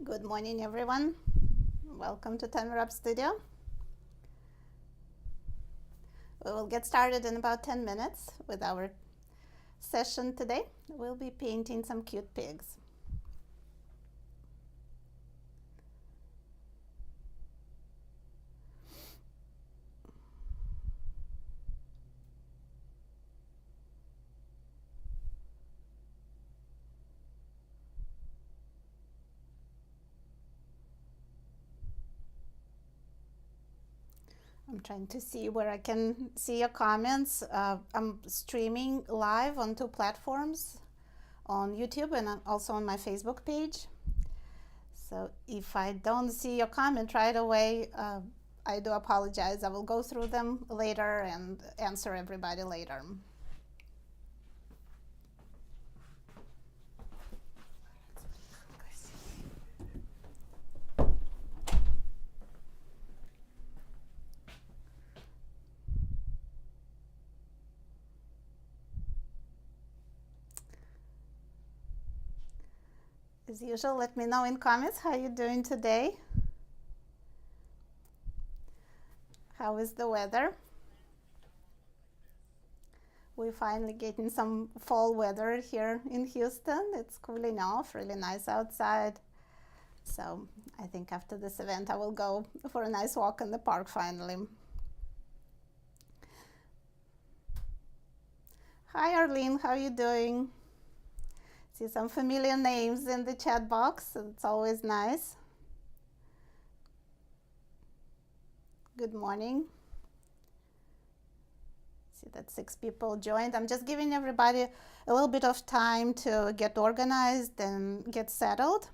Good morning, everyone. Welcome to Timer Up Studio. We will get started in about 10 minutes with our session today. We'll be painting some cute pigs. I'm trying to see where I can see your comments. I'm streaming live on 2 platforms, on YouTube and also on my Facebook page. So if I don't see your comment right away, I do apologize. I will go through them later and answer everybody later. As usual, let me know in comments how you're doing today. How is the weather? We're finally getting some fall weather here in Houston. It's cooling off, really nice outside. So I think after this event, I will go for a nice walk in the park finally. Hi, Arlene, how are you doing? See some familiar names in the chat box. It's always nice. Good morning. See that 6 people joined. I'm just giving everybody a little bit of time to get organized and get settled.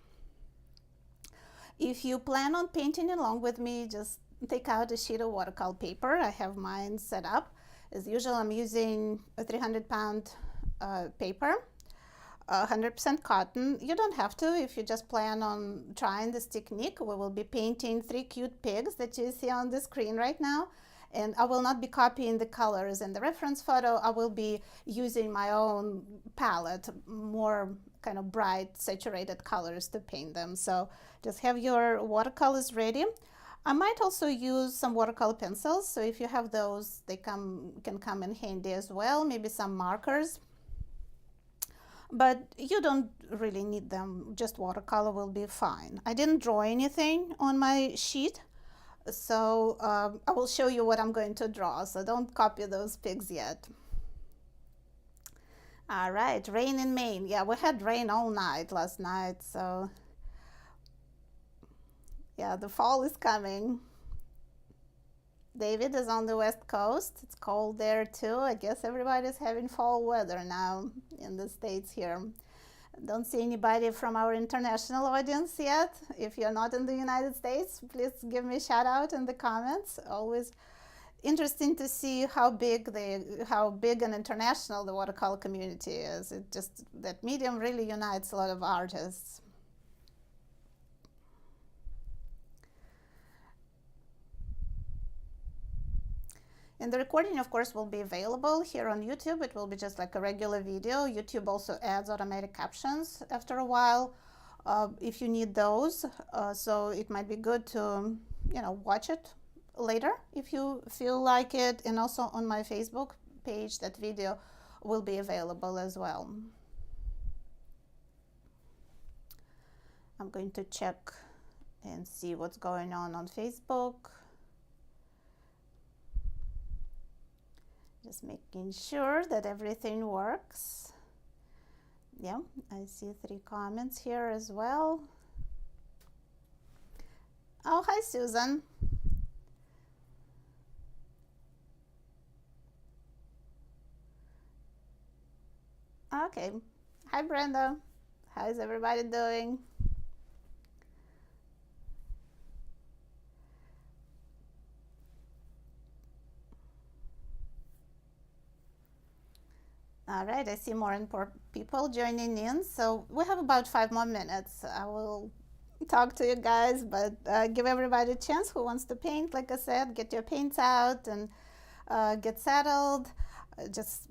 If you plan on painting along with me, just take out a sheet of watercolor paper. I have mine set up. As usual, I'm using a 300-pound paper. 100% cotton. You don't have to if you just plan on trying this technique. We will be painting 3 cute pigs that you see on the screen right now. And I will not be copying the colors in the reference photo. I will be using my own palette, more kind of bright, saturated colors to paint them. So just have your watercolors ready. I might also use some watercolor pencils. So if you have those, they can come in handy as well. Maybe some markers. But you don't really need them, just watercolor will be fine. I didn't draw anything on my sheet, so I will show you what I'm going to draw, so don't copy those pigs yet. All right, rain in Maine. Yeah, we had rain all night last night, so yeah, the fall is coming. David is on the West Coast. It's cold there too. I guess everybody's having fall weather now in the States here. Don't see anybody from our international audience yet. If you're not in the United States, please give me a shout out in the comments. Always interesting to see how big and international the watercolor community is. It just, that medium really unites a lot of artists. And the recording, of course, will be available here on YouTube. It will be just like a regular video. YouTube also adds automatic captions after a while if you need those. So it might be good to, watch it later if you feel like it. And also on my Facebook page, that video will be available as well. I'm going to check and see what's going on Facebook. Just making sure that everything works. Yeah, I see 3 comments here as well. Oh, hi, Susan. Okay. Hi, Brenda. How's everybody doing? All right, I see more and more people joining in. So we have about 5 more minutes. I will talk to you guys, but give everybody a chance who wants to paint. Like I said, get your paints out and get settled. Just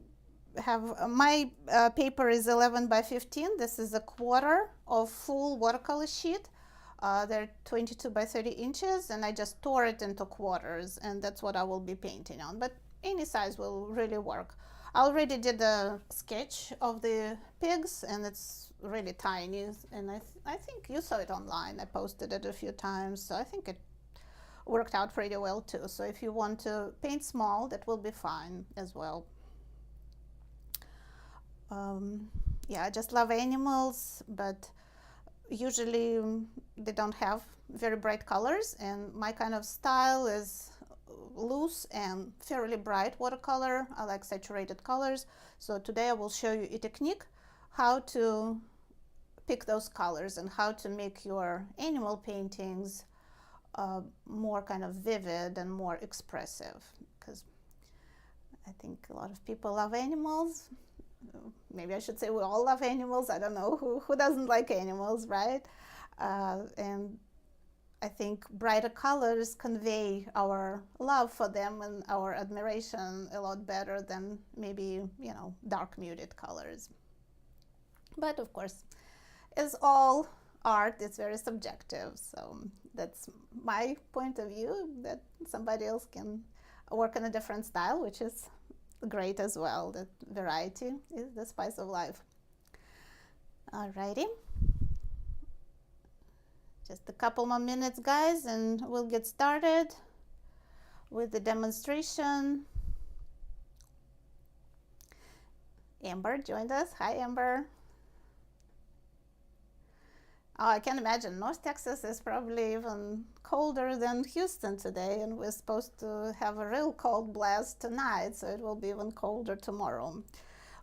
have my paper is 11 by 15. This is a quarter of full watercolor sheet. They're 22 by 30 inches, and I just tore it into quarters, and that's what I will be painting on. But any size will really work. I already did a sketch of the pigs, and it's really tiny, and I think you saw it online. I posted it a few times, so I think it worked out pretty well too. So if you want to paint small, that will be fine as well. Yeah, I just love animals, but usually they don't have very bright colors, and my kind of style is loose and fairly bright watercolor. I like saturated colors. So today I will show you a technique how to pick those colors and how to make your animal paintings more kind of vivid and more expressive, because I think a lot of people love animals. Maybe I should say we all love animals. I don't know who doesn't like animals, right? And I think brighter colors convey our love for them and our admiration a lot better than maybe, you know, dark muted colors. But of course, as all art, it's very subjective. So that's my point of view, that somebody else can work in a different style, which is great as well. That variety is the spice of life. Alrighty. Just a couple more minutes, guys, and we'll get started with the demonstration. Amber joined us. Hi, Amber. Oh, I can imagine North Texas is probably even colder than Houston today, and we're supposed to have a real cold blast tonight, so it will be even colder tomorrow,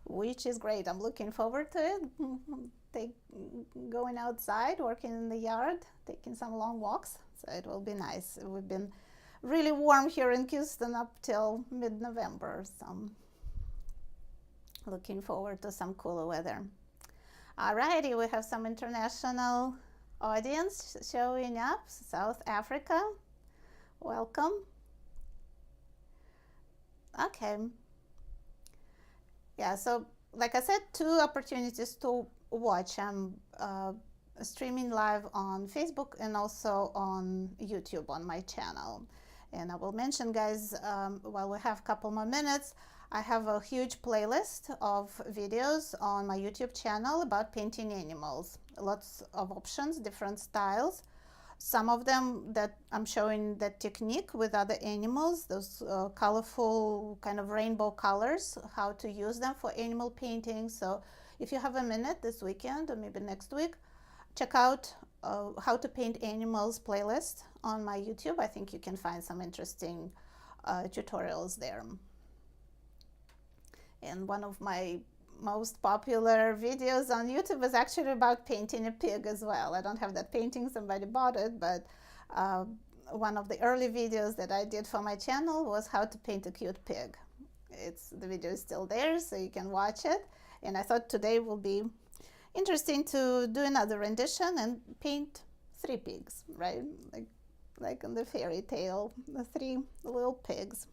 which is great. I'm looking forward to it. Going outside, working in the yard, taking some long walks, so it will be nice. We've been really warm here in Houston up till mid-November, so I'm looking forward to some cooler weather. Alrighty, we have some international audience showing up. South Africa, welcome. Okay. Yeah, so like I said, 2 opportunities to watch. I'm streaming live on Facebook and also on YouTube on my channel. And I will mention, guys, while we have a couple more minutes, I have a huge playlist of videos on my YouTube channel about painting animals. Lots of options, different styles. Some of them that I'm showing that technique with other animals, those colorful kind of rainbow colors, how to use them for animal painting. So if you have a minute this weekend or maybe next week, check out how to paint animals playlist on my YouTube. I think you can find some interesting tutorials there. And one of my most popular videos on YouTube is actually about painting a pig as well. I don't have that painting, somebody bought it, but one of the early videos that I did for my channel was how to paint a cute pig. The video is still there, so you can watch it. And I thought today will be interesting to do another rendition and paint 3 pigs, right? Like in the fairy tale, the 3 little pigs.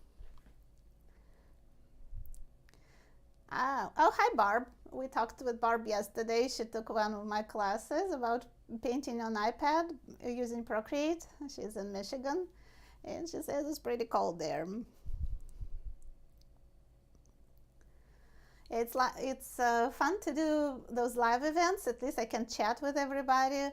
Oh, hi, Barb. We talked with Barb yesterday. She took one of my classes about painting on iPad using Procreate. She's in Michigan, and she says it's pretty cold there. It's fun to do those live events. At least I can chat with everybody,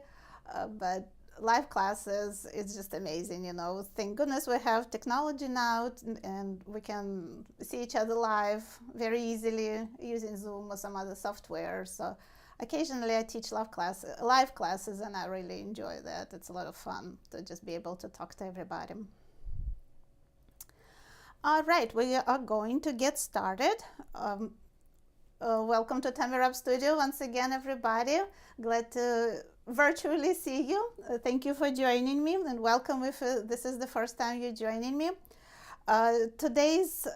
but live classes, it's just amazing, you know. Thank goodness we have technology now, and we can see each other live very easily using Zoom or some other software. So occasionally I teach live classes, and I really enjoy that. It's a lot of fun to just be able to talk to everybody. All right, we are going to get started. Welcome to Tamirab Studio once again, everybody. Glad to virtually see you. Thank you for joining me, and welcome if this is the first time you're joining me. Today's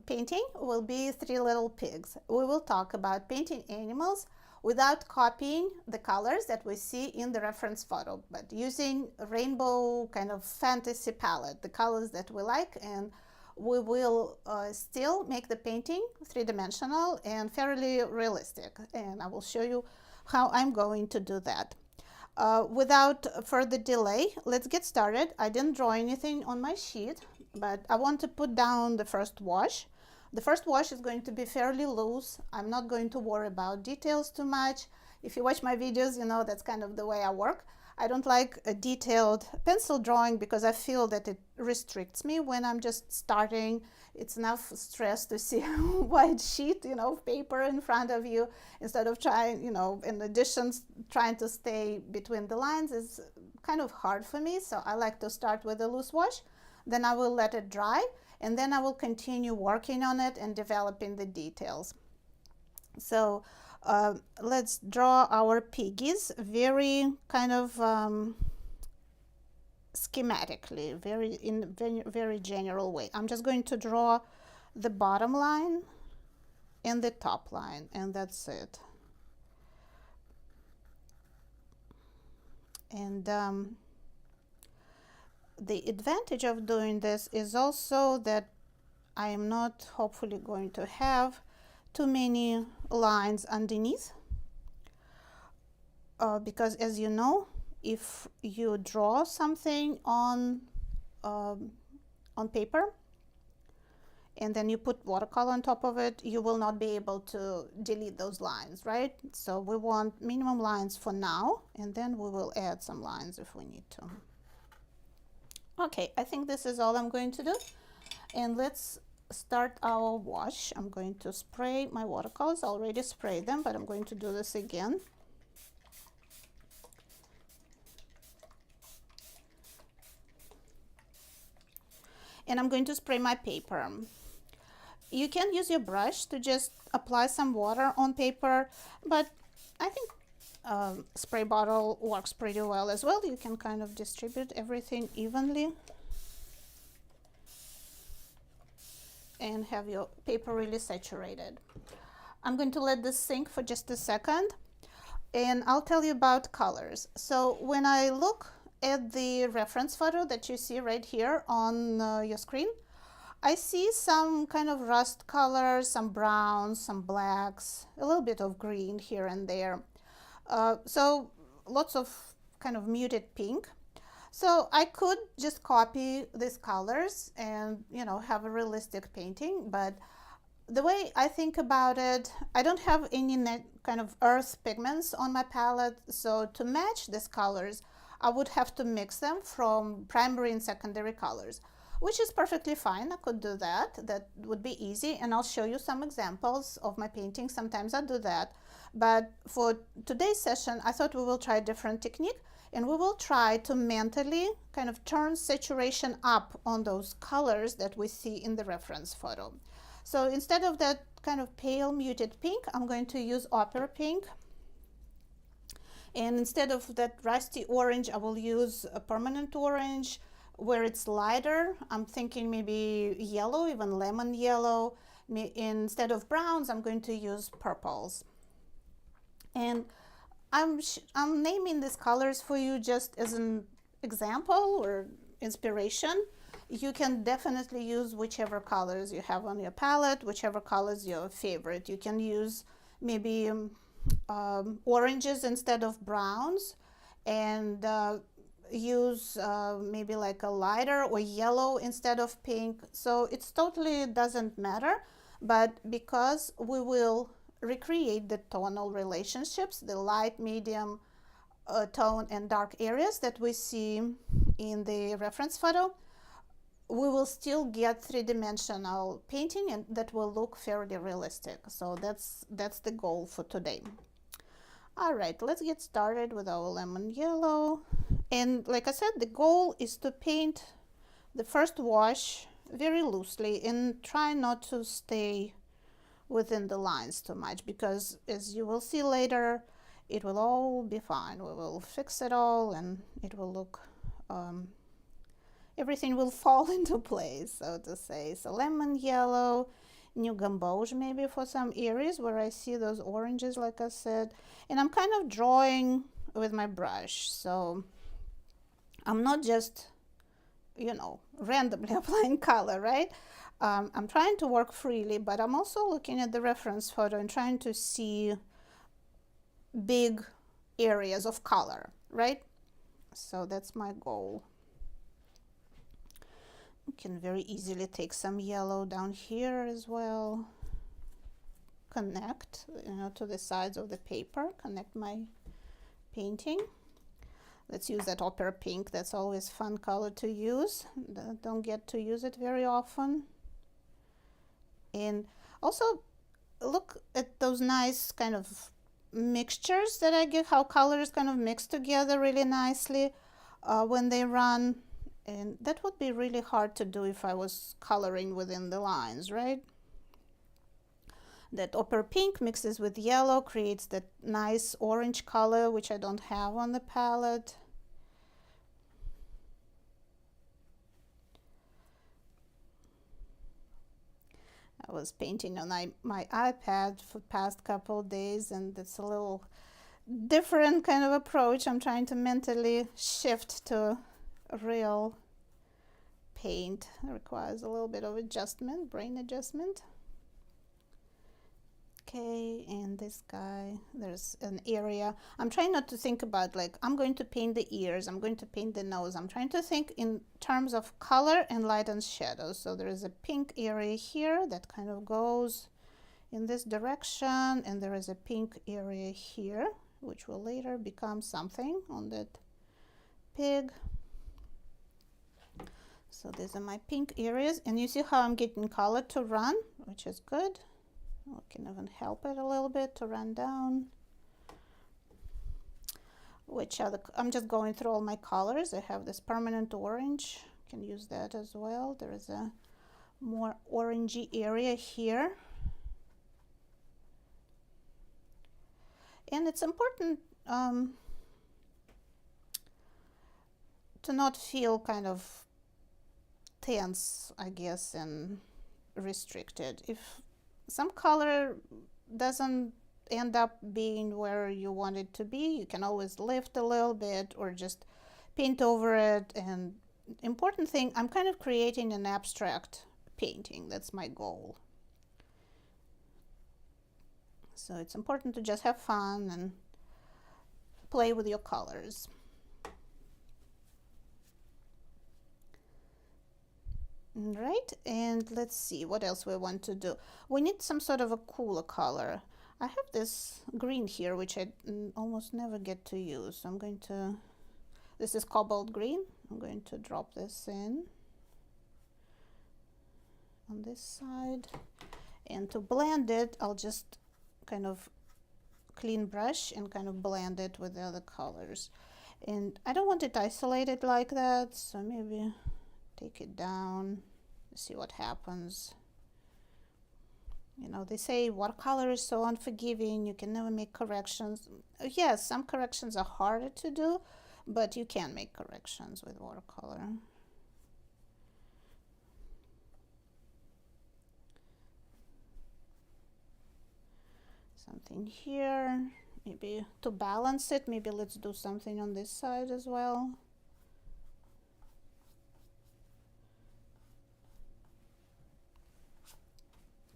painting will be 3 little pigs. We will talk about painting animals without copying the colors that we see in the reference photo, but using a rainbow kind of fantasy palette, the colors that we like, and we will still make the painting three-dimensional and fairly realistic. And I will show you how I'm going to do that. Without further delay, let's get started. I didn't draw anything on my sheet, but I want to put down the first wash. The first wash is going to be fairly loose. I'm not going to worry about details too much. If you watch my videos, you know that's kind of the way I work. I don't like a detailed pencil drawing because I feel that it restricts me when I'm just starting. It's enough stress to see a white sheet, you know, of paper in front of you, instead of trying, you know, in addition, trying to stay between the lines is kind of hard for me. So I like to start with a loose wash, then I will let it dry, and then I will continue working on it and developing the details. So let's draw our piggies very kind of schematically, very general way. I'm just going to draw the bottom line and the top line, and that's it. And the advantage of doing this is also that I am not hopefully going to have too many lines underneath, because as you know, if you draw something on paper and then you put watercolor on top of it, you will not be able to delete those lines, right? So we want minimum lines for now, and then we will add some lines if we need to. Okay, I think this is all I'm going to do, and let's start our wash. I'm going to spray my watercolors. I already sprayed them, but I'm going to do this again. And I'm going to spray my paper. You can use your brush to just apply some water on paper, but I think spray bottle works pretty well as well. You can kind of distribute everything evenly and have your paper really saturated. I'm going to let this sink for just a second, and I'll tell you about colors. So when I look at the reference photo that you see right here on your screen, I see some kind of rust colors, some browns, some blacks, a little bit of green here and there. So lots of kind of muted pink. So I could just copy these colors and, you know, have a realistic painting, but the way I think about it, I don't have any kind of earth pigments on my palette, so to match these colors, I would have to mix them from primary and secondary colors, which is perfectly fine. I could do that. That would be easy, and I'll show you some examples of my paintings. Sometimes I do that, but for today's session, I thought we will try a different technique, and we will try to mentally kind of turn saturation up on those colors that we see in the reference photo. So instead of that kind of pale muted pink, I'm going to use opera pink. And instead of that rusty orange, I will use a permanent orange. Where it's lighter, I'm thinking maybe yellow, even lemon yellow. Instead of browns, I'm going to use purples. And I'm naming these colors for you just as an example or inspiration. You can definitely use whichever colors you have on your palette, whichever color is your favorite. You can use maybe oranges instead of browns, and use maybe like a lighter or yellow instead of pink. So it's totally doesn't matter, but because we will recreate the tonal relationships, the light, medium, tone and dark areas that we see in the reference photo, we will still get three-dimensional painting, and that will look fairly realistic. So that's the goal for today. All right, let's get started with our lemon yellow. And like I said, the goal is to paint the first wash very loosely and try not to stay within the lines too much, because as you will see later, it will all be fine. We will fix it all and it will look, everything will fall into place, so to say. So lemon yellow, new gamboge maybe for some areas where I see those oranges, like I said. And I'm kind of drawing with my brush, so I'm not just, you know, randomly applying color, right? I'm trying to work freely, but I'm also looking at the reference photo and trying to see big areas of color, right? So that's my goal. You can very easily take some yellow down here as well. Connect, you know, to the sides of the paper, connect my painting. Let's use that opera pink. That's always fun color to use. Don't get to use it very often. And also look at those nice kind of mixtures that I give, how colors kind of mix together really nicely when they run. And that would be really hard to do if I was coloring within the lines, right? That opera pink mixes with yellow, creates that nice orange color, which I don't have on the palette. I was painting on my iPad for the past couple of days, and it's a little different kind of approach. I'm trying to mentally shift to real paint. It requires a little bit of adjustment, brain adjustment. Okay, and this guy, there's an area. I'm trying not to think about like, I'm going to paint the ears, I'm going to paint the nose. I'm trying to think in terms of color and light and shadows. So there is a pink area here that kind of goes in this direction, and there is a pink area here, which will later become something on that pig. So these are my pink areas, and you see how I'm getting color to run, which is good. I can even help it a little bit to run down. Which other, I'm just going through all my colors. I have this permanent orange, can use that as well. There is a more orangey area here. And it's important to not feel kind of tense, I guess, and restricted. If some color doesn't end up being where you want it to be, you can always lift a little bit or just paint over it. And important thing, I'm kind of creating an abstract painting. That's my goal. So it's important to just have fun and play with your colors. Right, and let's see what else we want to do. We need some sort of a cooler color. I have this green here, which I almost never get to use. So I'm going to, this is cobalt green. I'm going to drop this in on this side. And to blend it, I'll just kind of clean brush and kind of blend it with the other colors. And I don't want it isolated like that, so maybe take it down, see what happens. You know, they say watercolor is so unforgiving, you can never make corrections. Yes, some corrections are harder to do, but you can make corrections with watercolor. Something here, maybe to balance it, maybe let's do something on this side as well.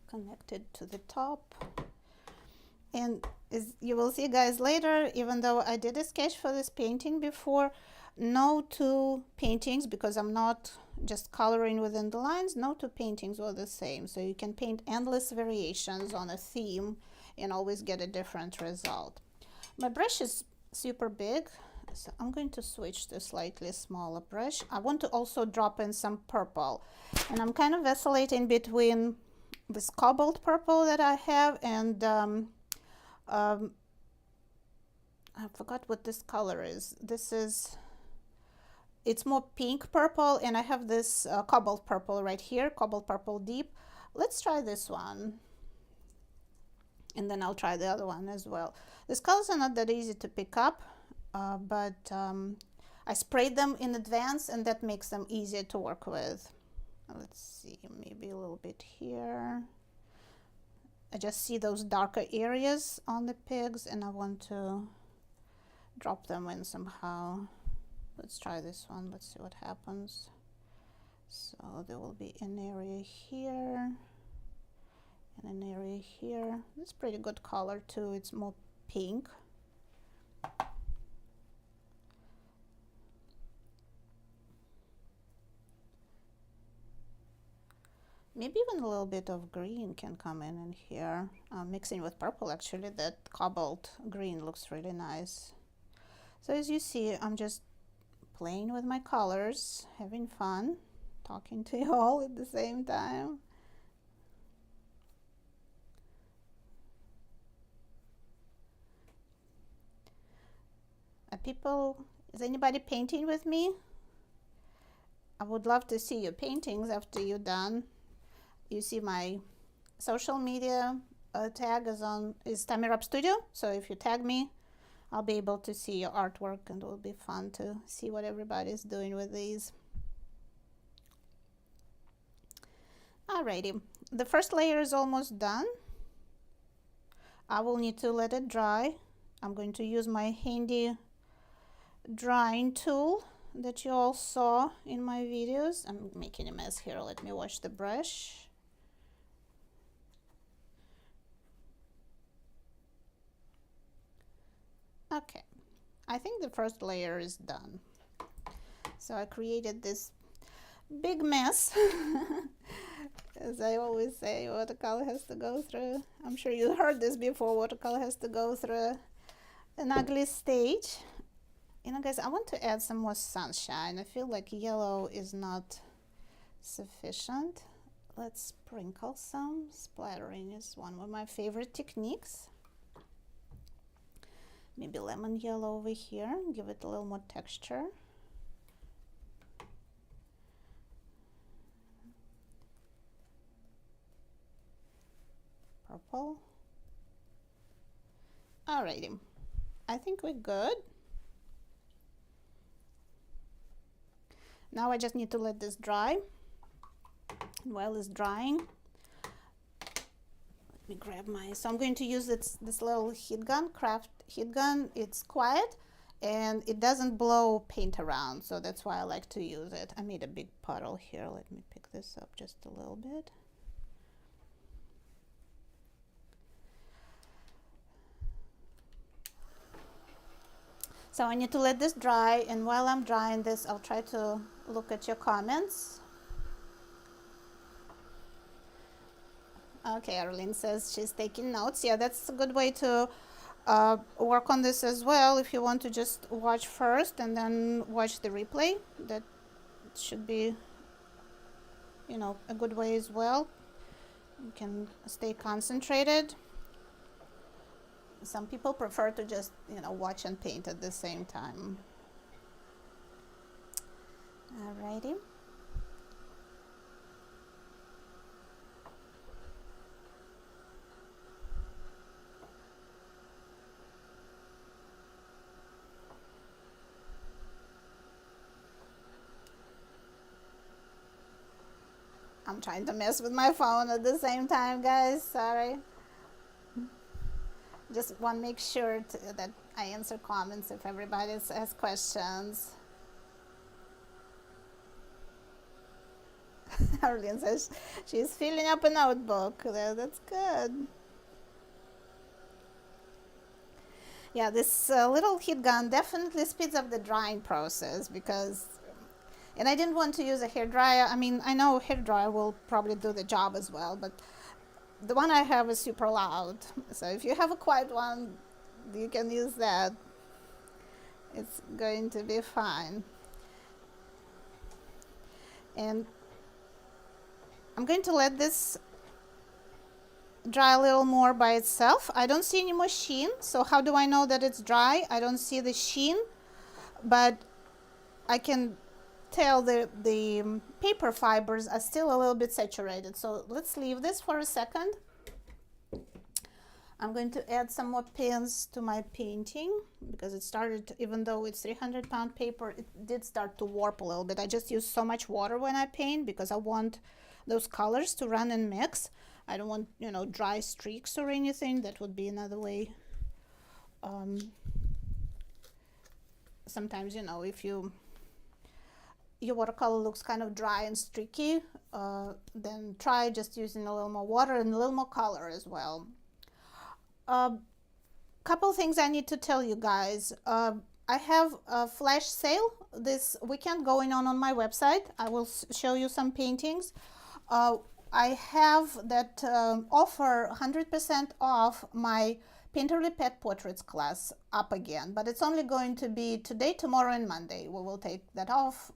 Connected to the top. And as you will see, guys, later, even though I did a sketch for this painting before, no two paintings, because I'm not just coloring within the lines, no two paintings were the same. So you can paint endless variations on a theme and always get a different result. My brush is super big, so I'm going to switch to a slightly smaller brush. I want to also drop in some purple, and I'm kind of vacillating between this cobalt purple that I have and I forgot what this color is. This is, it's more pink purple, and I have this cobalt purple right here, cobalt purple deep. Let's try this one, and then I'll try the other one as well. These colors are not that easy to pick up, but I sprayed them in advance, and that makes them easier to work with. Let's see, maybe a little bit here. I just see those darker areas on the pigs, and I want to drop them in somehow. Let's try this one. Let's see what happens. So there will be an area here and an area here. It's pretty good color too. It's more pink. Maybe even a little bit of green can come in here. Mixing with purple, actually, that cobalt green looks really nice. So as you see, I'm just playing with my colors, having fun, talking to you all at the same time. Is anybody painting with me? I would love to see your paintings after you're done. You see my social media tag is Tamirab Studio. So if you tag me, I'll be able to see your artwork, and it will be fun to see what everybody's doing with these. Alrighty, the first layer is almost done. I will need to let it dry. I'm going to use my handy drying tool that you all saw in my videos. I'm making a mess here. Let me wash the brush. Okay, I think the first layer is done. So I created this big mess. As I always say, watercolor has to go through, I'm sure you heard this before, watercolor has to go through an ugly stage. You know, guys, I want to add some more sunshine. I feel like yellow is not sufficient. Let's sprinkle some. Splattering is one of my favorite techniques. Maybe lemon yellow over here, give it a little more texture. Purple. Alrighty, I think we're good. Now I just need to let this dry. While it's drying, let me grab so I'm going to use this little heat gun, craft heat gun. It's quiet and it doesn't blow paint around, so that's why I like to use it. I made a big puddle here. Let me pick this up just a little bit. So I need to let this dry, and while I'm drying this, I'll try to look at your comments. Okay, Arlene says she's taking notes. Yeah, that's a good way to work on this as well. If you want to just watch first and then watch the replay, that should be, you know, a good way as well. You can stay concentrated. Some people prefer to just, you know, watch and paint at the same time. Alrighty. I'm trying to mess with my phone at the same time, guys. Sorry. Just want to make sure that I answer comments if everybody has questions. Arlene says she's filling up a notebook. That's good. Yeah, this little heat gun definitely speeds up the drying process because, and I didn't want to use a hair dryer. I mean, I know a hair dryer will probably do the job as well, but the one I have is super loud. So if you have a quiet one, you can use that. It's going to be fine. And I'm going to let this dry a little more by itself. I don't see any more sheen. So how do I know that it's dry? I don't see the sheen, but I can tell the paper fibers are still a little bit saturated. So let's leave this for a second. I'm going to add some more pins to my painting because it started, even though it's 300-pound paper, it did start to warp a little bit. I just use so much water when I paint because I want those colors to run and mix. I don't want, you know, dry streaks or anything. That would be another way. Sometimes, you know, if you your watercolor looks kind of dry and streaky, then try just using a little more water and a little more color as well. Couple things I need to tell you guys. I have a flash sale this weekend going on my website. I will show you some paintings. I have that offer 100% off my Painterly Pet Portraits class up again, but it's only going to be today, tomorrow, and Monday. We will take that off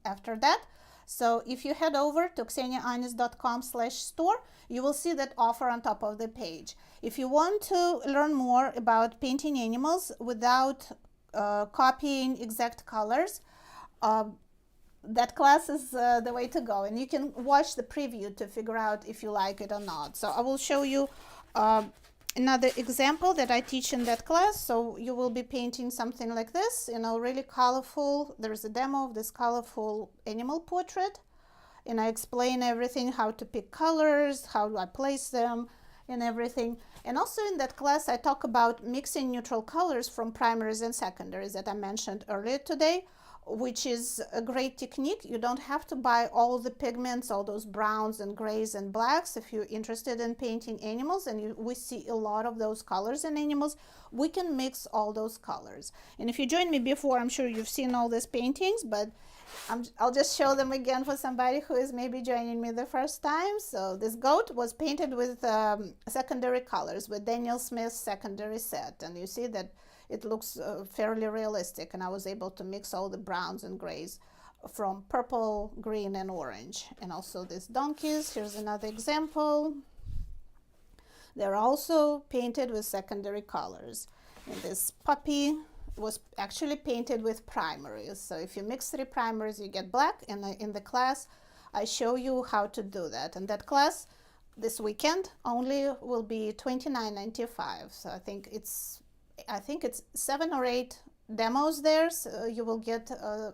after that. So if you head over to kseniaanis.com/store, you will see that offer on top of the page. If you want to learn more about painting animals without copying exact colors, that class is the way to go, and you can watch the preview to figure out if you like it or not. So I will show you another example that I teach in that class. So you will be painting something like this, you know, really colorful. There's a demo of this colorful animal portrait, and I explain everything, how to pick colors, how do I place them, and everything. And also in that class, I talk about mixing neutral colors from primaries and secondaries that I mentioned earlier today, which is a great technique. You don't have to buy all the pigments, all those browns and grays and blacks. If you're interested in painting animals, and we see a lot of those colors in animals, we can mix all those colors. And if you joined me before, I'm sure you've seen all these paintings, but I'll just show them again for somebody who is maybe joining me the first time. So this goat was painted with secondary colors, with Daniel Smith's secondary set, and you see that it looks fairly realistic, and I was able to mix all the browns and grays from purple, green, and orange. And also these donkeys, here's another example. They're also painted with secondary colors. And this puppy was actually painted with primaries. So if you mix 3 primaries, you get black. And in the class, I show you how to do that. And that class this weekend only will be $29.95. So I think it's 7 or 8 demos there, so you will get at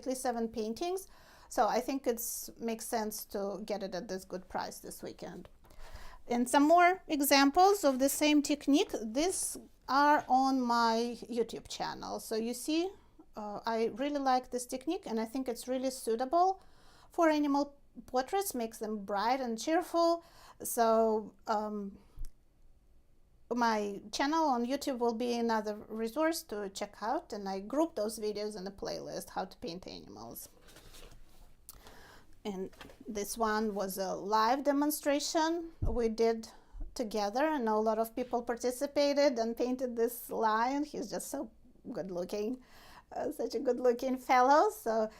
least 7 paintings. So I think it makes sense to get it at this good price this weekend. And some more examples of the same technique. These are on my YouTube channel. So you see, I really like this technique, and I think it's really suitable for animal portraits, makes them bright and cheerful. So my channel on YouTube will be another resource to check out, and I group those videos in a playlist, how to paint animals. And this one was a live demonstration we did together, and a lot of people participated and painted this lion. He's just so good looking, such a good looking fellow. So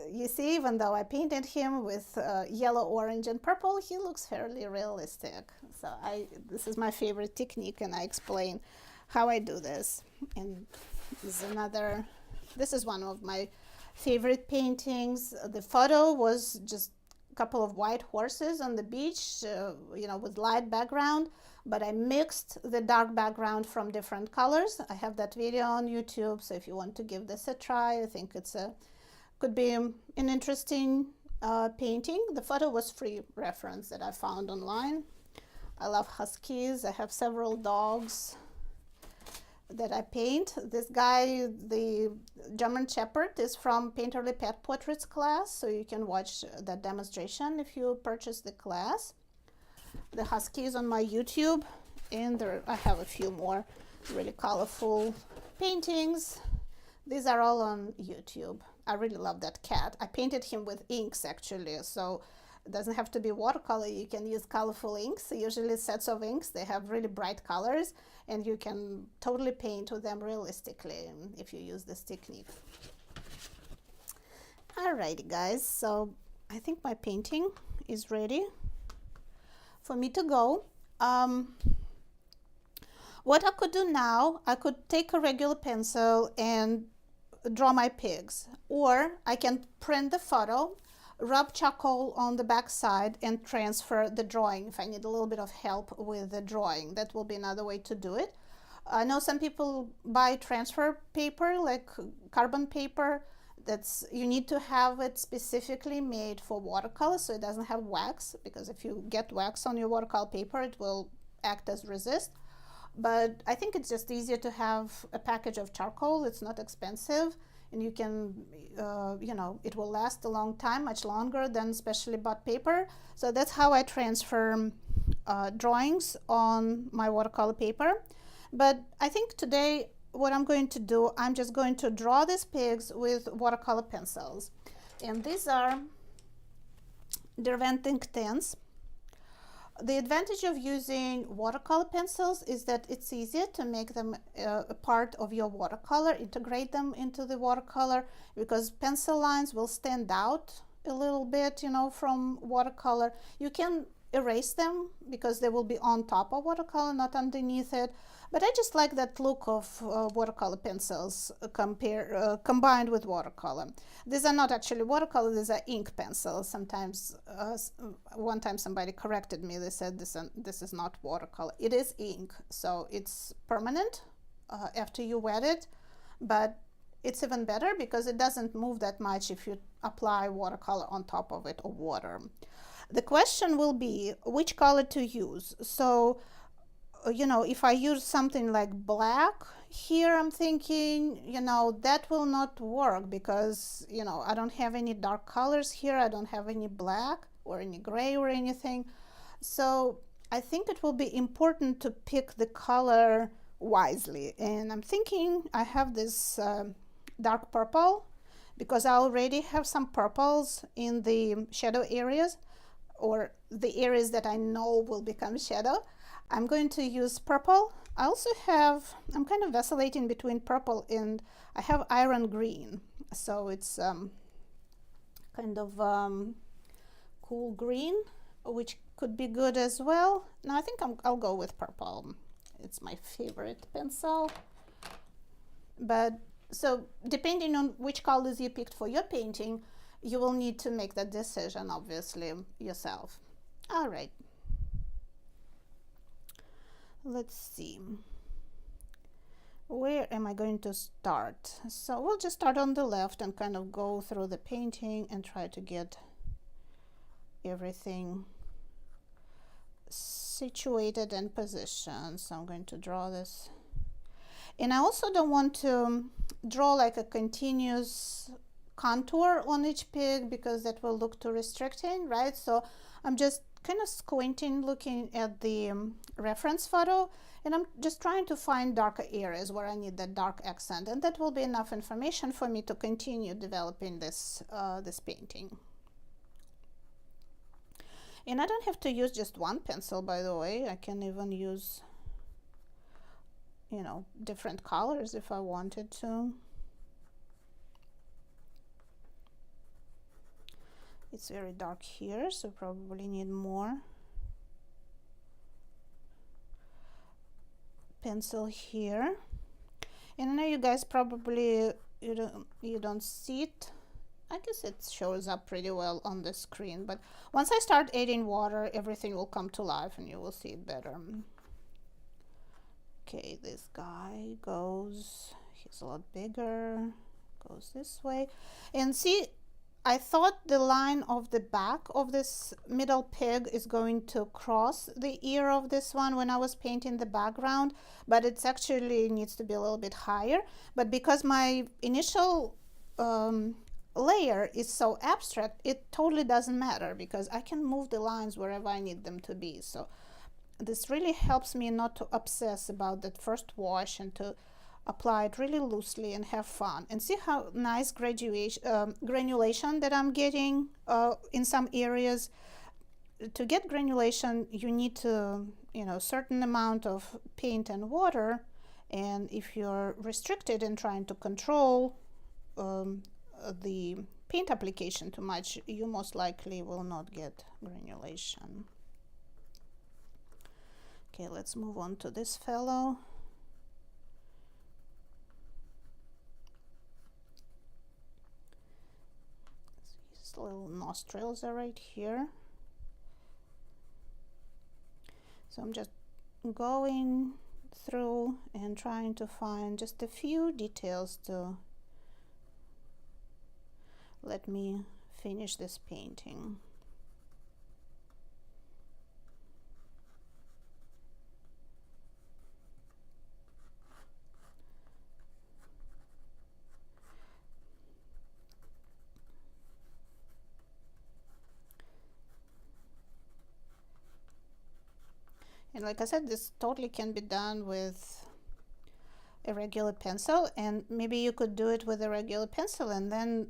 you see, even though I painted him with yellow, orange, and purple, he looks fairly realistic. So this is my favorite technique, and I explain how I do this. And this is one of my favorite paintings. The photo was just a couple of white horses on the beach, you know, with light background, but I mixed the dark background from different colors. I have that video on YouTube, so if you want to give this a try, I think could be an interesting painting. The photo was free reference that I found online. I love huskies. I have several dogs that I paint. This guy, the German Shepherd, is from Painterly Pet Portraits class, so you can watch that demonstration if you purchase the class. The husky is on my YouTube, and I have a few more really colorful paintings. These are all on YouTube. I really love that cat. I painted him with inks, actually, so it doesn't have to be watercolor. You can use colorful inks. Usually sets of inks, they have really bright colors, and you can totally paint with them realistically if you use this technique. Alrighty, guys, so I think my painting is ready for me to go. What I could do now, I could take a regular pencil and draw my pigs, or I can print the photo, rub charcoal on the back side, and transfer the drawing if I need a little bit of help with the drawing. That will be another way to do it. I know some people buy transfer paper, like carbon paper. You need to have it specifically made for watercolor, so it doesn't have wax, because if you get wax on your watercolor paper, it will act as resist. But I think it's just easier to have a package of charcoal. It's not expensive, and you can, you know, it will last a long time, much longer than specially bought paper. So that's how I transfer drawings on my watercolor paper. But I think today what I'm going to do, I'm just going to draw these pigs with watercolor pencils. And these are Derwent Ink 10s. The advantage of using watercolor pencils is that it's easier to make them a part of your watercolor, integrate them into the watercolor, because pencil lines will stand out a little bit, you know, from watercolor. You can erase them because they will be on top of watercolor, not underneath it. But I just like that look of watercolor pencils combined with watercolor. These are not actually watercolor, these are ink pencils. Sometimes, one time somebody corrected me, they said this is not watercolor. It is ink, so it's permanent after you wet it, but it's even better because it doesn't move that much if you apply watercolor on top of it or water. The question will be which color to use. So, you know, if I use something like black here, I'm thinking, you know, that will not work because, you know, I don't have any dark colors here. I don't have any black or any gray or anything. So I think it will be important to pick the color wisely. And I'm thinking I have this dark purple because I already have some purples in the shadow areas, or the areas that I know will become shadow. I'm going to use purple. I also have, I'm kind of vacillating between purple and I have iron green. So it's kind of cool green, which could be good as well. No, I think I'll go with purple. It's my favorite pencil. But so depending on which colors you picked for your painting, you will need to make that decision, obviously, yourself. All right. Let's see. Where am I going to start? So we'll just start on the left and kind of go through the painting and try to get everything situated and positioned. So I'm going to draw this. And I also don't want to draw like a continuous contour on each pig because that will look too restricting, right? So I'm just kind of squinting, looking at the reference photo, and I'm just trying to find darker areas where I need that dark accent, and that will be enough information for me to continue developing this this painting. And I don't have to use just one pencil, by the way. I can even use, you know, different colors if I wanted to. It's very dark here, so probably need more pencil here. And I know you guys probably you don't see it. I guess it shows up pretty well on the screen, but once I start adding water, everything will come to life and you will see it better. Okay, this guy goes, he's a lot bigger, goes this way. And see, I thought the line of the back of this middle pig is going to cross the ear of this one when I was painting the background, but it's actually needs to be a little bit higher. But because my initial layer is so abstract, it totally doesn't matter because I can move the lines wherever I need them to be. So this really helps me not to obsess about that first wash and to apply it really loosely and have fun. And see how nice granulation that I'm getting in some areas. To get granulation, you need to, you know, certain amount of paint and water. And if you're restricted in trying to control the paint application too much, you most likely will not get granulation. Okay, let's move on to this fellow. His little nostrils are right here. So I'm just going through and trying to find just a few details to let me finish this painting. And like I said, this totally can be done with a regular pencil, and maybe you could do it with a regular pencil and then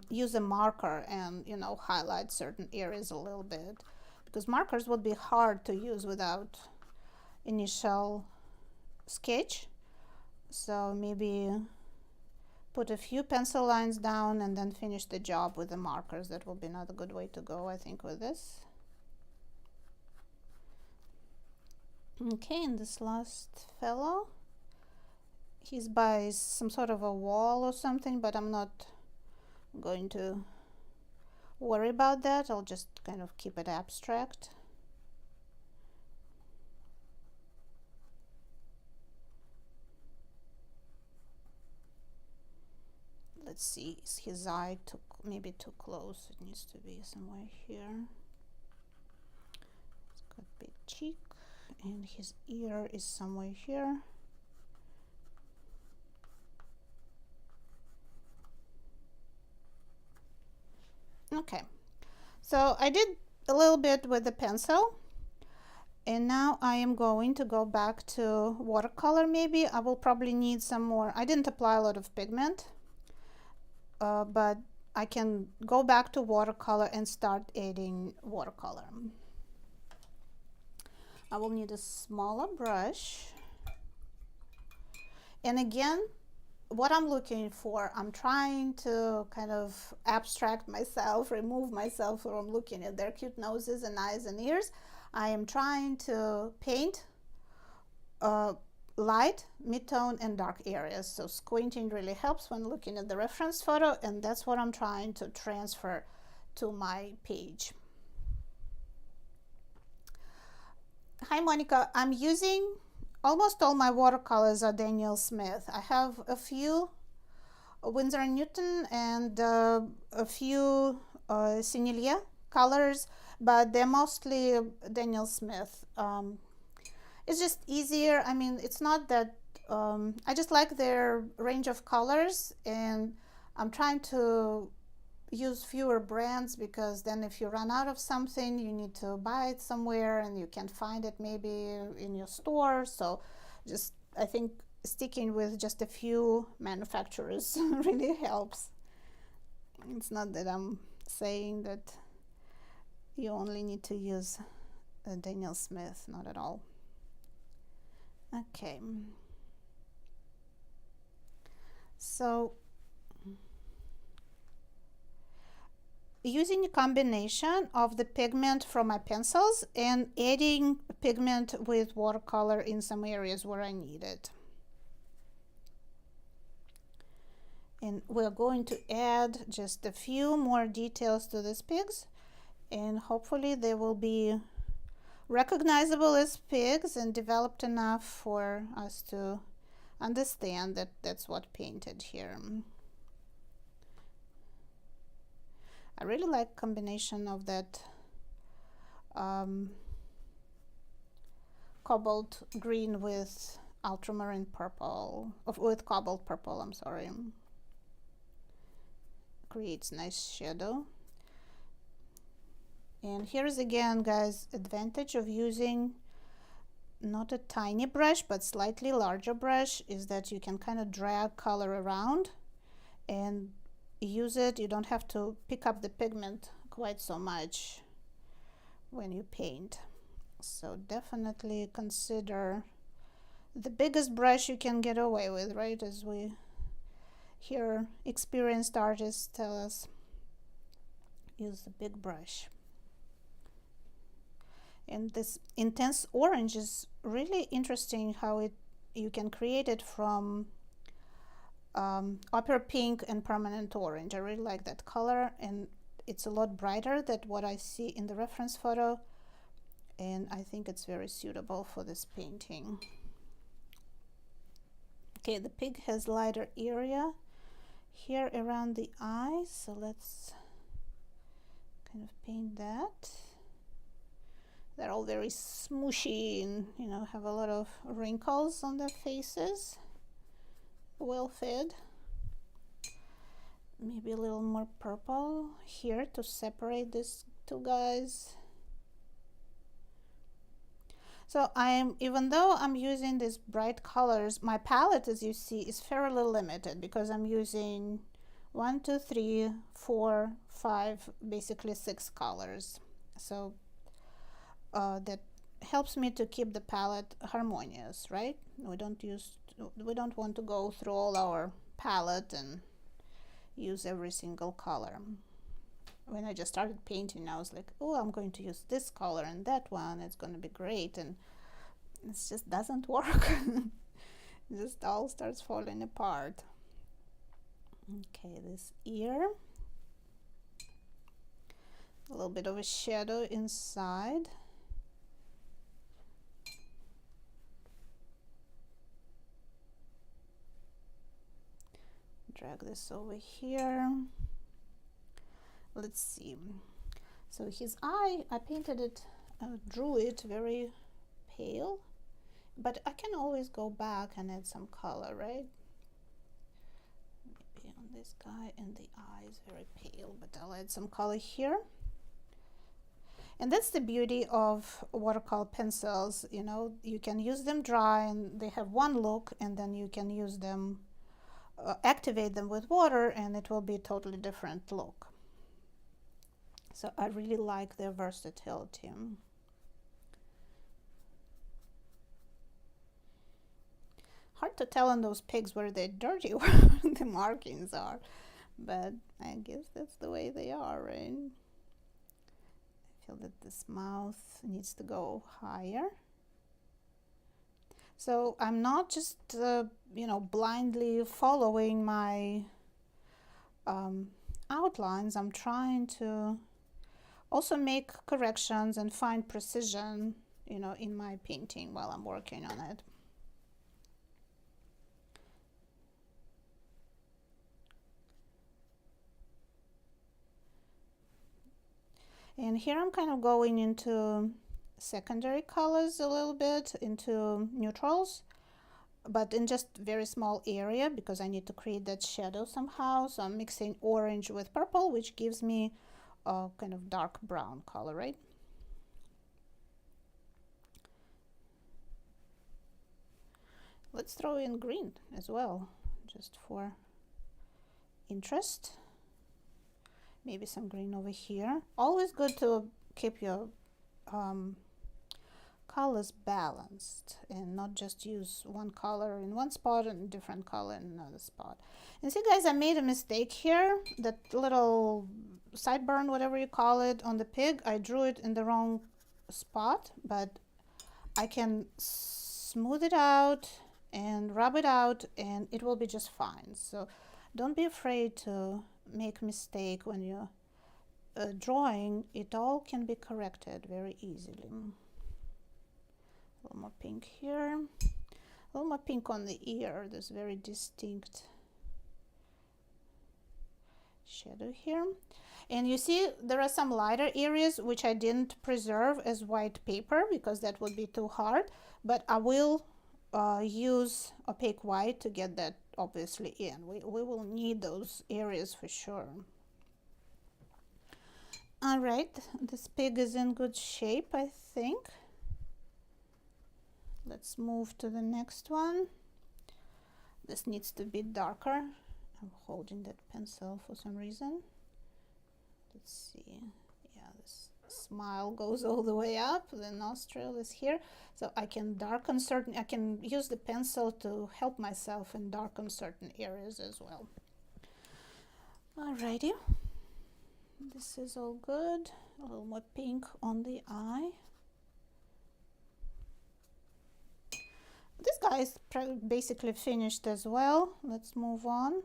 use a marker and, you know, highlight certain areas a little bit, because markers would be hard to use without initial sketch. So maybe put a few pencil lines down and then finish the job with the markers. That will be another good way to go, I think, with this. Okay, and this last fellow, he's by some sort of a wall or something, but I'm not going to worry about that. I'll just kind of keep it abstract. Let's see, is his eye maybe too close? It needs to be somewhere here. It's got big cheek, and his ear is somewhere here. Okay, so I did a little bit with the pencil, and now I am going to go back to watercolor. Maybe I will probably need some more. I didn't apply a lot of pigment, but I can go back to watercolor and start adding watercolor. I will need a smaller brush, and again, what I'm looking for, I'm trying to kind of abstract myself, remove myself from looking at their cute noses and eyes and ears. I am trying to paint light, mid-tone, and dark areas. So squinting really helps when looking at the reference photo, and that's what I'm trying to transfer to my page. Hi Monica, I'm using almost all my watercolors are Daniel Smith. I have a few Winsor & Newton and a few Senilia colors, but they're mostly Daniel Smith. It's just easier. I mean, it's not that I just like their range of colors, and I'm trying to use fewer brands, because then if you run out of something, you need to buy it somewhere and you can't find it maybe in your store. So just, I think sticking with just a few manufacturers really helps. It's not that I'm saying that you only need to use Daniel Smith, not at all. Okay, so using a combination of the pigment from my pencils and adding pigment with watercolor in some areas where I need it. And we're going to add just a few more details to these pigs, and hopefully they will be recognizable as pigs and developed enough for us to understand that that's what painted here. I really like combination of that cobalt green with ultramarine purple, with cobalt purple, I'm sorry. Creates nice shadow. And here's again, guys, advantage of using not a tiny brush but slightly larger brush is that you can kind of drag color around and use it. You don't have to pick up the pigment quite so much when you paint. So definitely consider the biggest brush you can get away with, right? As we hear experienced artists tell us, use the big brush. And this intense orange is really interesting, how you can create it from opera pink and permanent orange. I really like that color, and it's a lot brighter than what I see in the reference photo, and I think it's very suitable for this painting. Okay, the pig has lighter area here around the eyes, so let's kind of paint that. They're all very smooshy and, you know, have a lot of wrinkles on their faces. Well fed. Maybe a little more purple here to separate these two guys. So even though I'm using these bright colors, my palette, as you see, is fairly limited because I'm using 1, 2, 3, 4, 5, basically 6 colors. So that helps me to keep the palette harmonious, right? We don't want to go through all our palette and use every single color. When I just started painting, I was like, oh, I'm going to use this color and that one, it's going to be great, and it just doesn't work. It just all starts falling apart. Okay, this ear, a little bit of a shadow inside. Drag this over here. Let's see. So his eye, I painted it, drew it very pale, but I can always go back and add some color, right? Maybe on this guy, and the eye is very pale, but I'll add some color here. And that's the beauty of watercolor pencils. You know, you can use them dry and they have one look, and then you can use them, activate them with water, and it will be a totally different look. So I really like their versatility. Hard to tell on those pigs where they're dirty, where the markings are, but I guess that's the way they are, right? I feel that this mouth needs to go higher. So I'm not just, you know, blindly following my outlines. I'm trying to also make corrections and find precision, you know, in my painting while I'm working on it. And here I'm kind of going into secondary colors a little bit, into neutrals, but in just very small area because I need to create that shadow somehow. So I'm mixing orange with purple, which gives me a kind of dark brown color, right? Let's throw in green as well, just for interest. Maybe some green over here. Always good to keep your colors balanced and not just use one color in one spot and a different color in another spot. And see, guys, I made a mistake here. That little sideburn, whatever you call it, on the pig, I drew it in the wrong spot, but I can smooth it out and rub it out and it will be just fine. So don't be afraid to make a mistake when you're drawing. It all can be corrected very easily. A little more pink here, a little more pink on the ear. There's very distinct shadow here. And you see there are some lighter areas which I didn't preserve as white paper because that would be too hard, but I will use opaque white to get that obviously in. We will need those areas for sure. All right, this pig is in good shape, I think. Let's move to the next one. This needs to be darker. I'm holding that pencil for some reason. Let's see. Yeah, this smile goes all the way up. The nostril is here. So I can darken certain, I can use the pencil to help myself and darken certain areas as well. Alrighty. This is all good. A little more pink on the eye. This guy is basically finished as well. Let's move on.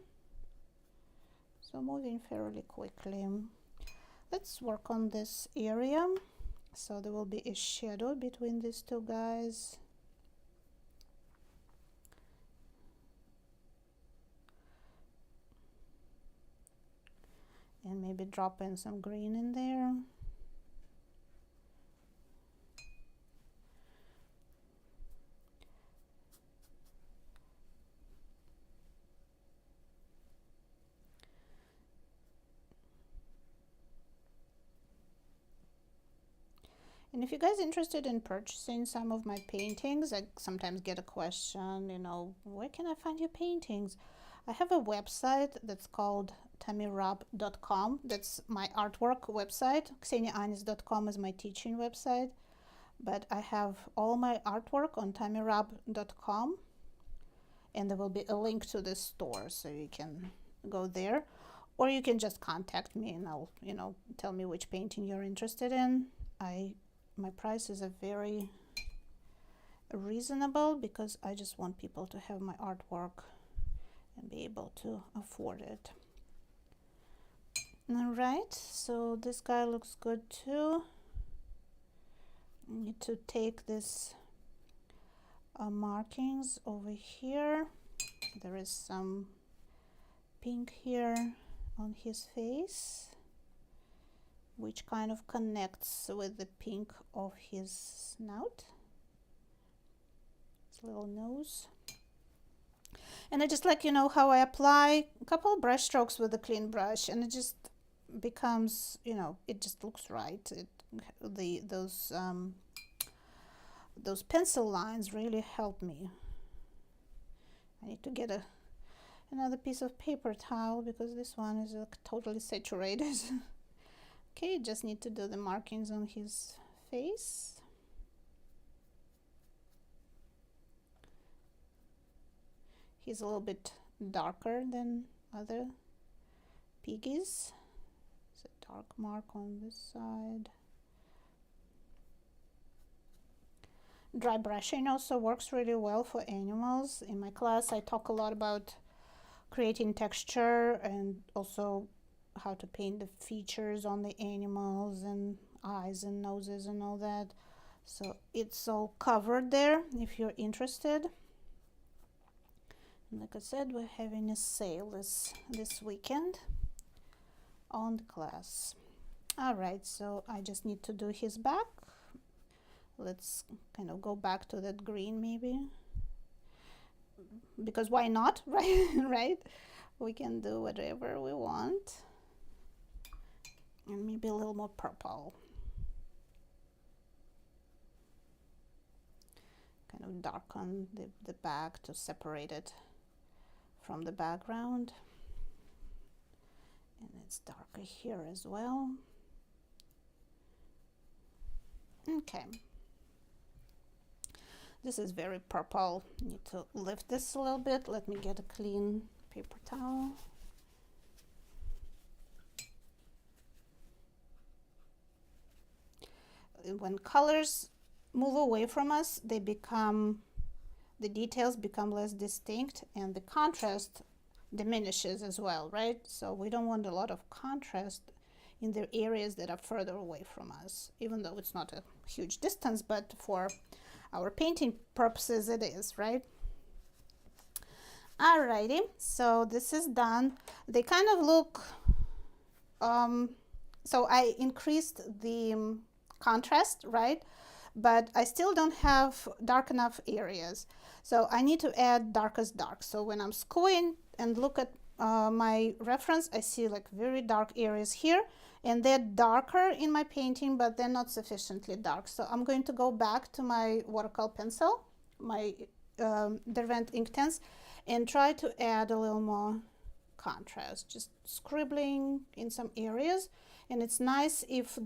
So moving fairly quickly. Let's work on this area. So there will be a shadow between these two guys. And maybe drop in some green in there. And if you guys are interested in purchasing some of my paintings, I sometimes get a question, you know, where can I find your paintings? I have a website that's called tamirab.com. That's my artwork website. kseniaanis.com is my teaching website. But I have all my artwork on tamirab.com. And there will be a link to the store, so you can go there. Or you can just contact me and I'll, you know, tell me which painting you're interested in. My prices are very reasonable because I just want people to have my artwork and be able to afford it. All right, so this guy looks good too. I need to take this markings over here. There is some pink here on his face, which kind of connects with the pink of his snout, his little nose. And I just like, you know, how I apply a couple of brush strokes with a clean brush, and it just becomes, you know, it just looks right. Those pencil lines really help me. I need to get another piece of paper towel because this one is totally saturated. Okay, just need to do the markings on his face. He's a little bit darker than other piggies. It's a dark mark on this side. Dry brushing also works really well for animals. In my class, I talk a lot about creating texture and also how to paint the features on the animals and eyes and noses and all that. So it's all covered there if you're interested. And like I said, we're having a sale this weekend on the class. All right, so I just need to do his back. Let's kind of go back to that green maybe, because why not, right? Right? We can do whatever we want. And maybe a little more purple. Kind of darken the back to separate it from the background. And it's darker here as well. Okay. This is very purple. Need to lift this a little bit. Let me get a clean paper towel. When colors move away from us, the details become less distinct and the contrast diminishes as well, right? So we don't want a lot of contrast in the areas that are further away from us, even though it's not a huge distance, but for our painting purposes it is, right? Alrighty, so this is done. They kind of look, so I increased the contrast, right? But I still don't have dark enough areas. So I need to add darkest dark. So when I'm squinting and look at my reference, I see like very dark areas here, and they're darker in my painting, but they're not sufficiently dark. So I'm going to go back to my watercolor pencil, my Derwent Inktense, and try to add a little more contrast, just scribbling in some areas. And it's nice if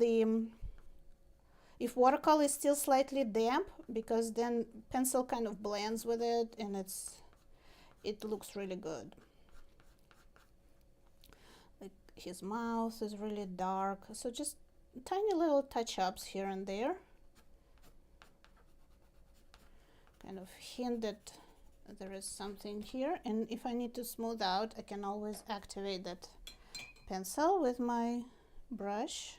watercolor is still slightly damp, because then pencil kind of blends with it and it looks really good. Like his mouth is really dark, so just tiny little touch-ups here and there, kind of hint that there is something here. And if I need to smooth out, I can always activate that pencil with my brush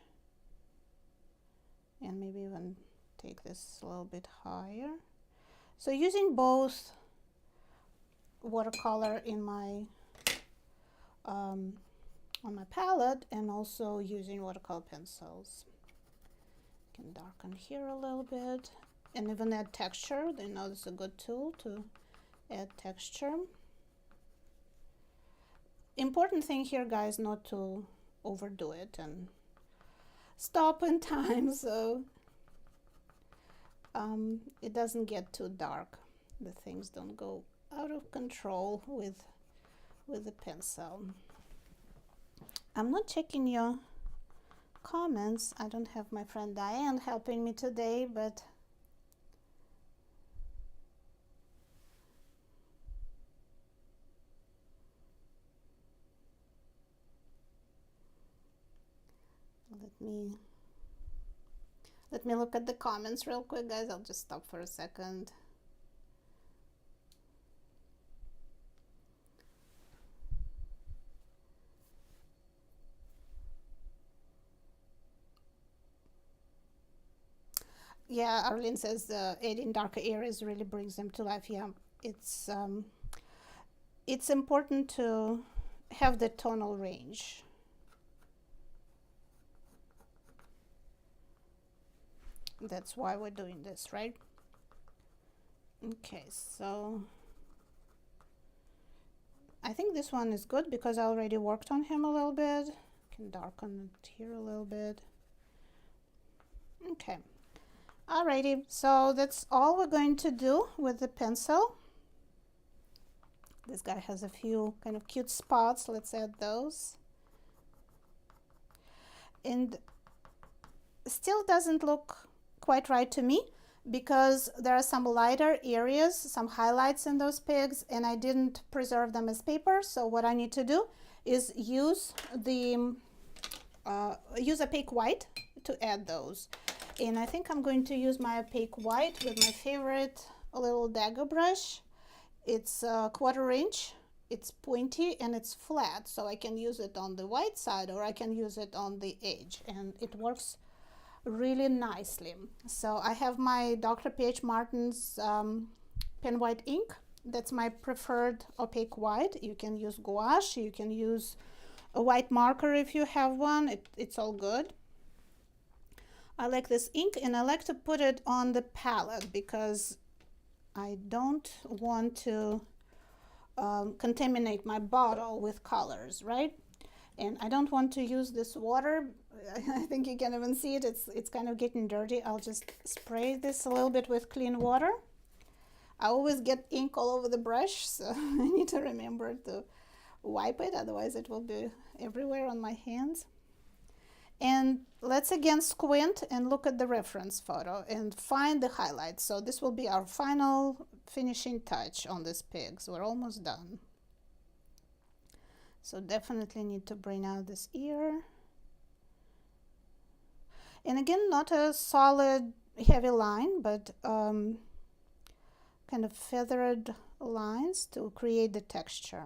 and maybe even take this a little bit higher. So using both watercolor in my on my palette and also using watercolor pencils. Can darken here a little bit and even add texture. You know, this is a good tool to add texture. Important thing here, guys, not to overdo it and stop in time. So it doesn't get too dark. The things don't go out of control with the pencil. I'm not checking your comments. I don't have my friend Diane helping me today, but let me look at the comments real quick, guys. I'll just stop for a second. Yeah, Arlene says adding darker areas really brings them to life. Yeah, it's important to have the tonal range. That's why we're doing this, right? Okay, so I think this one is good because I already worked on him a little bit. Can darken it here a little bit. Okay. Alrighty, so that's all we're going to do with the pencil. This guy has a few kind of cute spots. Let's add those. And still doesn't look quite right to me because there are some lighter areas, some highlights in those pigs, and I didn't preserve them as paper. So what I need to do is use the use opaque white to add those. And I think I'm going to use my opaque white with my favorite little dagger brush. It's a 1/4 inch, it's pointy and it's flat, so I can use it on the white side or I can use it on the edge, and it works really nicely. So I have my Dr. P.H. Martin's pen white ink. That's my preferred opaque white. You can use gouache, you can use a white marker if you have one. It's all good. I like this ink and I like to put it on the palette because I don't want to contaminate my bottle with colors, right? And I don't want to use this water. I think you can even see it. It's kind of getting dirty. I'll just spray this a little bit with clean water. I always get ink all over the brush, so I need to remember to wipe it, otherwise it will be everywhere on my hands. And let's again squint and look at the reference photo and find the highlights. So this will be our final finishing touch on this pig. So we're almost done. So definitely need to bring out this ear. And again, not a solid heavy line, but kind of feathered lines to create the texture.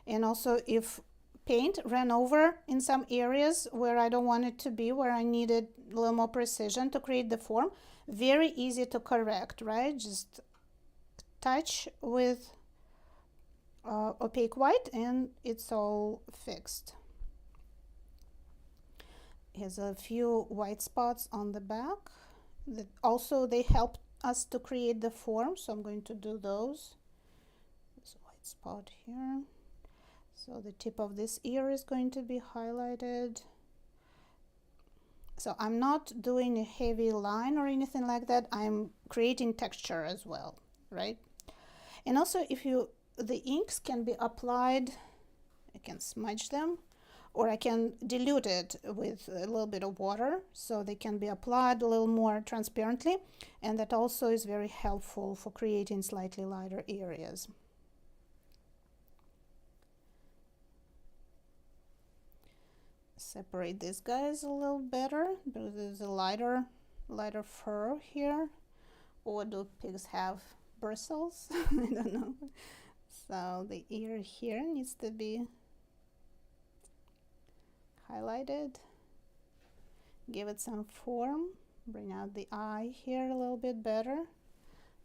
And also if paint ran over in some areas where I don't want it to be, where I needed a little more precision to create the form, very easy to correct, right? Just touch with opaque white and it's all fixed. Here's a few white spots on the back that also they help us to create the form, so I'm going to do those. There's a white spot here. So the tip of this ear is going to be highlighted. So I'm not doing a heavy line or anything like that. I'm creating texture as well, right? And also the inks can be applied, I can smudge them, or I can dilute it with a little bit of water so they can be applied a little more transparently. And that also is very helpful for creating slightly lighter areas. Separate these guys a little better because there's a lighter fur here. Or do pigs have bristles? I don't know. So the ear here needs to be highlighted. Give it some form. Bring out the eye here a little bit better.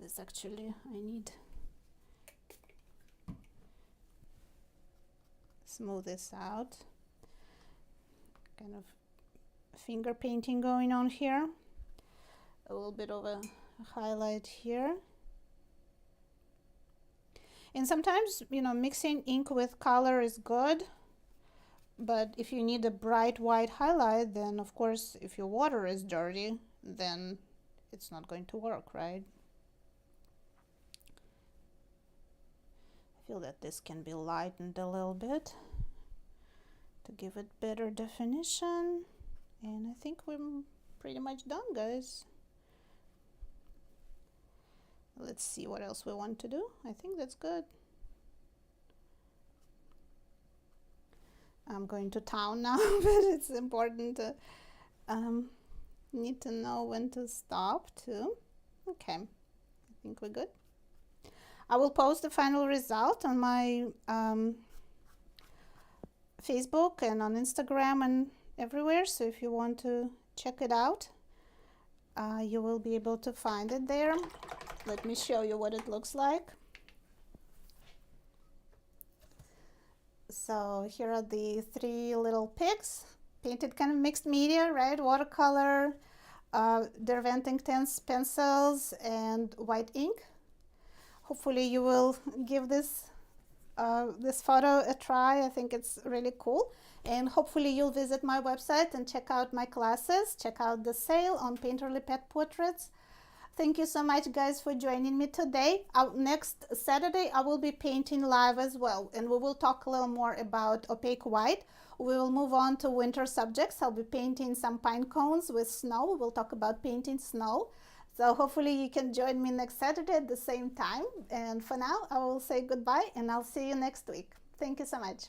This actually, I need smooth this out. Kind of finger painting going on here. A little bit of a highlight here. And sometimes, you know, mixing ink with color is good. But if you need a bright white highlight, then of course, if your water is dirty, then it's not going to work, right? I feel that this can be lightened a little bit to give it better definition. And I think we're pretty much done, guys. Let's see what else we want to do. I think that's good. I'm going to town now, but it's important to need to know when to stop too. Okay, I think we're good. I will post the final result on my Facebook and on Instagram and everywhere, so if you want to check it out, you will be able to find it there. Let me show you what it looks like. So here are the 3 little pigs, painted kind of mixed media, right? Watercolor, Derwent Intense pencils, and white ink. Hopefully you will give this photo a try. I think it's really cool. And hopefully you'll visit my website and check out my classes, check out the sale on Painterly Pet Portraits. Thank you so much, guys, for joining me today. Next Saturday, I will be painting live as well, and we will talk a little more about opaque white. We will move on to winter subjects. I'll be painting some pine cones with snow. We'll talk about painting snow. So hopefully you can join me next Saturday at the same time. And for now, I will say goodbye, and I'll see you next week. Thank you so much.